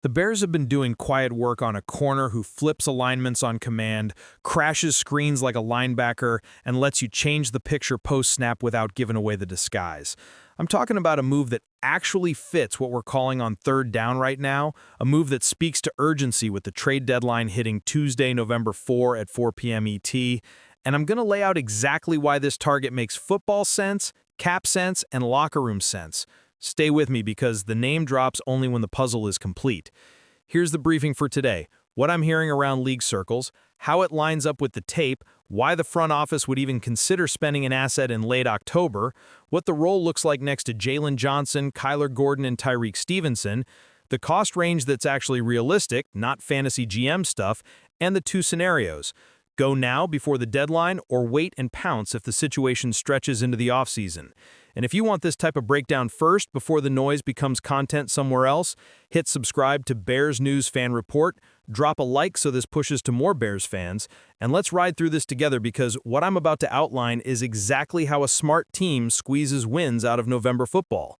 The Bears have been doing quiet work on a corner who flips alignments on command, crashes screens like a linebacker, and lets you change the picture post-snap without giving away the disguise. I'm talking about a move that actually fits what we're calling on third down right now, a move that speaks to urgency with the trade deadline hitting Tuesday, November 4 at 4 p.m. ET, and I'm going to lay out exactly why this target makes football sense, cap sense, and locker room sense. Stay with me because the name drops only when the puzzle is complete. Here's the briefing for today. What I'm hearing around league circles, how it lines up with the tape, why the front office would even consider spending an asset in late October, what the role looks like next to Jalen Johnson, Kyler Gordon, and Tyreek Stevenson, the cost range that's actually realistic, not fantasy GM stuff, and the two scenarios. Go now before the deadline or wait and pounce if the situation stretches into the offseason. And if you want this type of breakdown first before the noise becomes content somewhere else, hit subscribe to Bears News Fan Report, drop a like so this pushes to more Bears fans, and let's ride through this together because what I'm about to outline is exactly how a smart team squeezes wins out of November football.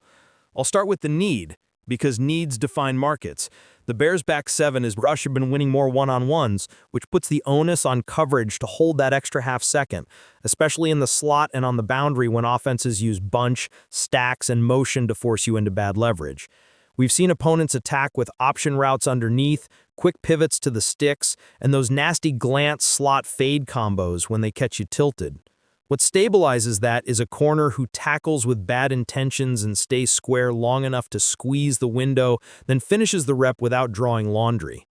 I'll start with the need, because needs define markets. The Bears' back seven has been winning more one-on-ones, which puts the onus on coverage to hold that extra half second, especially in the slot and on the boundary when offenses use bunch, stacks, and motion to force you into bad leverage. We've seen opponents attack with option routes underneath, quick pivots to the sticks, and those nasty glance slot fade combos when they catch you tilted. What stabilizes that is a corner who tackles with bad intentions and stays square long enough to squeeze the window, then finishes the rep without drawing laundry.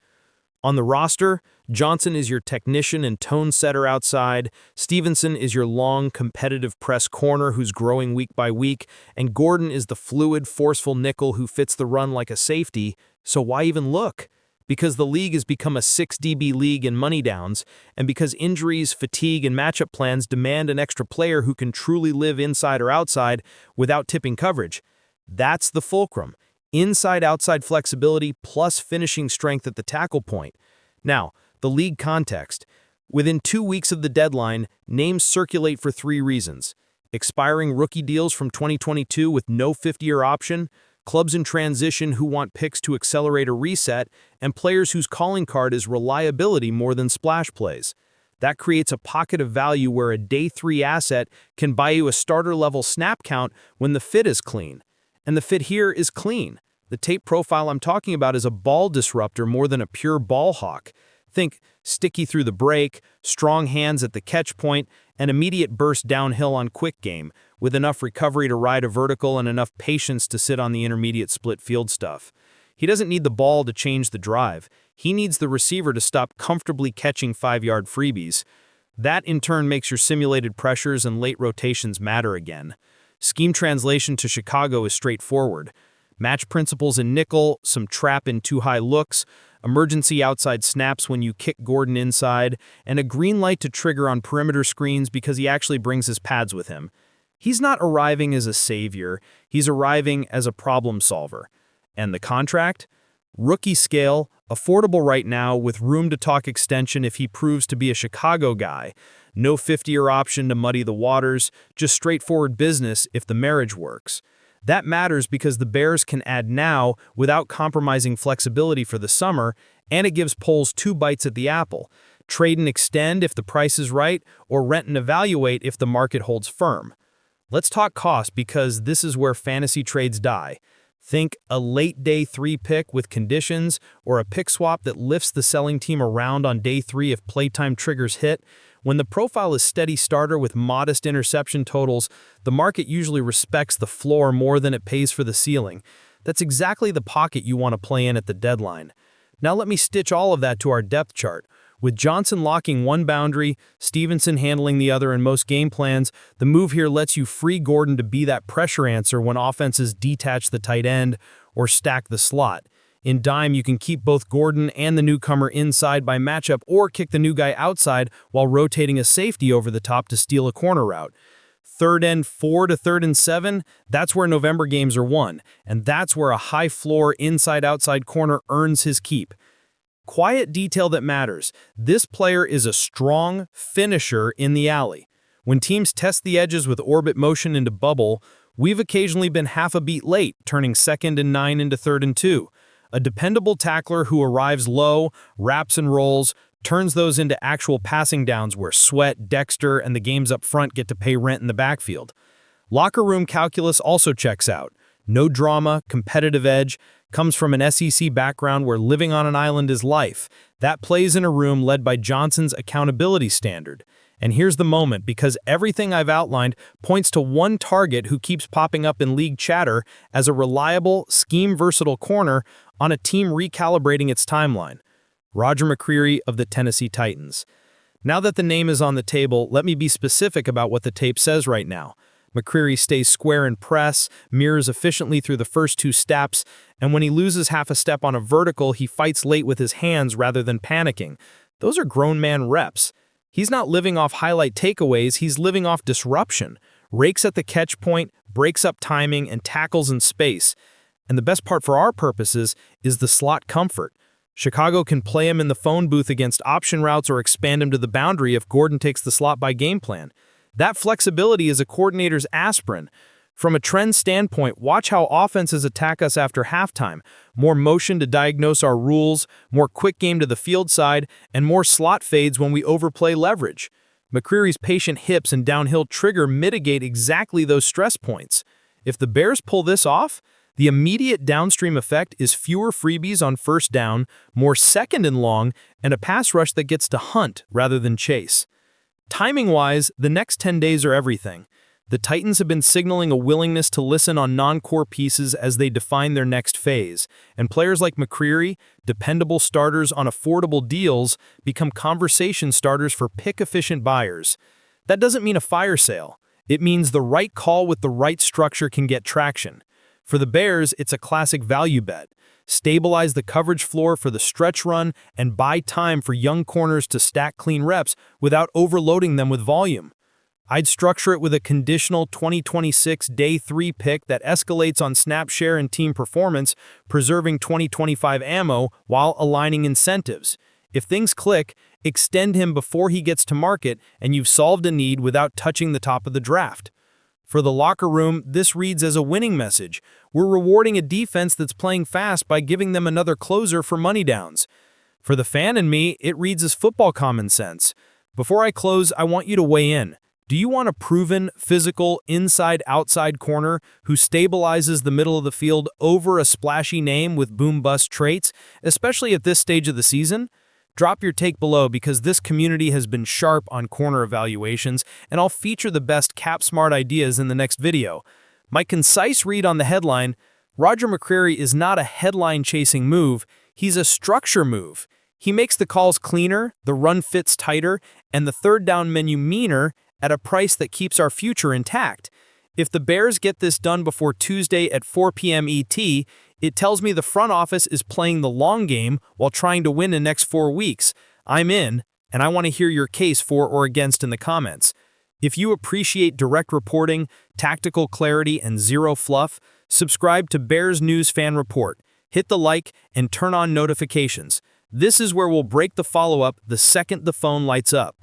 On the roster, Johnson is your technician and tone setter outside, Stevenson is your long, competitive press corner who's growing week by week, and Gordon is the fluid, forceful nickel who fits the run like a safety, so why even look? Because the league has become a 6 DB league in money downs, and because injuries, fatigue, and matchup plans demand an extra player who can truly live inside or outside without tipping coverage. That's the fulcrum. Inside-outside flexibility plus finishing strength at the tackle point. Now, the league context. Within 2 weeks of the deadline, names circulate for 3 reasons. Expiring rookie deals from 2022 with no 50-year option, clubs in transition who want picks to accelerate a reset, and players whose calling card is reliability more than splash plays. That creates a pocket of value where a day 3 asset can buy you a starter-level snap count when the fit is clean. And the fit here is clean. The tape profile I'm talking about is a ball disruptor more than a pure ball hawk. Think sticky through the break, strong hands at the catch point, and immediate burst downhill on quick game, with enough recovery to ride a vertical and enough patience to sit on the intermediate split field stuff. He doesn't need the ball to change the drive. He needs the receiver to stop comfortably catching 5-yard freebies. That in turn makes your simulated pressures and late rotations matter again. Scheme translation to Chicago is straightforward. Match principles in nickel, some trap in too high looks, emergency outside snaps when you kick Gordon inside, and a green light to trigger on perimeter screens because he actually brings his pads with him. He's not arriving as a savior, he's arriving as a problem solver. And the contract? Rookie scale, affordable right now with room to talk extension if he proves to be a Chicago guy. No 50-year option to muddy the waters, just straightforward business if the marriage works. That matters because the Bears can add now without compromising flexibility for the summer, and it gives Poles 2 bites at the apple. Trade and extend if the price is right, or rent and evaluate if the market holds firm. Let's talk cost because this is where fantasy trades die. Think a late day 3 pick with conditions or a pick swap that lifts the selling team around on day 3 if playtime triggers hit. When the profile is steady starter with modest interception totals, the market usually respects the floor more than it pays for the ceiling. That's exactly the pocket you want to play in at the deadline. Now let me stitch all of that to our depth chart. With Johnson locking one boundary, Stevenson handling the other in most game plans, the move here lets you free Gordon to be that pressure answer when offenses detach the tight end or stack the slot. In dime, you can keep both Gordon and the newcomer inside by matchup or kick the new guy outside while rotating a safety over the top to steal a corner route. 3rd and 4 to 3rd and 7, that's where November games are won, and that's where a high-floor inside-outside corner earns his keep. Quiet detail that matters. This player is a strong finisher in the alley. When teams test the edges with orbit motion into bubble, we've occasionally been half a beat late, turning 2nd and 9 into 3rd and 2. a dependable tackler who arrives low, wraps and rolls, turns those into actual passing downs where Sweat, Dexter, and the games up front get to pay rent in the backfield. Locker room calculus also checks out. No drama, competitive edge, comes from an SEC background where living on an island is life. That plays in a room led by Johnson's accountability standard. And here's the moment, because everything I've outlined points to one target who keeps popping up in league chatter as a reliable, scheme-versatile corner on a team recalibrating its timeline. Roger McCreary of the Tennessee Titans. Now that the name is on the table, let me be specific about what the tape says right now. McCreary stays square in press, mirrors efficiently through the first two steps, and when he loses half a step on a vertical, he fights late with his hands rather than panicking. Those are grown man reps. He's not living off highlight takeaways, he's living off disruption. Rakes at the catch point, breaks up timing, and tackles in space. And the best part for our purposes is the slot comfort. Chicago can play him in the phone booth against option routes or expand him to the boundary if Gordon takes the slot by game plan. That flexibility is a coordinator's aspirin. From a trend standpoint, watch how offenses attack us after halftime. More motion to diagnose our rules, more quick game to the field side, and more slot fades when we overplay leverage. McCreary's patient hips and downhill trigger mitigate exactly those stress points. If the Bears pull this off, the immediate downstream effect is fewer freebies on first down, more second and long, and a pass rush that gets to hunt rather than chase. Timing-wise, the next 10 days are everything. The Titans have been signaling a willingness to listen on non-core pieces as they define their next phase, and players like McCreary, dependable starters on affordable deals, become conversation starters for pick-efficient buyers. That doesn't mean a fire sale. It means the right call with the right structure can get traction. For the Bears, it's a classic value bet. Stabilize the coverage floor for the stretch run and buy time for young corners to stack clean reps without overloading them with volume. I'd structure it with a conditional 2026 Day 3 pick that escalates on snap share and team performance, preserving 2025 ammo while aligning incentives. If things click, extend him before he gets to market and you've solved a need without touching the top of the draft. For the locker room, this reads as a winning message. We're rewarding a defense that's playing fast by giving them another closer for money downs. For the fan and me, it reads as football common sense. Before I close, I want you to weigh in. Do you want a proven, physical, inside-outside corner who stabilizes the middle of the field over a splashy name with boom-bust traits, especially at this stage of the season? Drop your take below because this community has been sharp on corner evaluations, and I'll feature the best cap-smart ideas in the next video. My concise read on the headline: Roger McCreary is not a headline-chasing move, he's a structure move. He makes the calls cleaner, the run fits tighter, and the third down menu meaner at a price that keeps our future intact. If the Bears get this done before Tuesday at 4 p.m. ET, it tells me the front office is playing the long game while trying to win the next 4 weeks. I'm in, and I want to hear your case for or against in the comments. If you appreciate direct reporting, tactical clarity, and zero fluff, subscribe to Bears News Fan Report. Hit the like and turn on notifications. This is where we'll break the follow-up the second the phone lights up.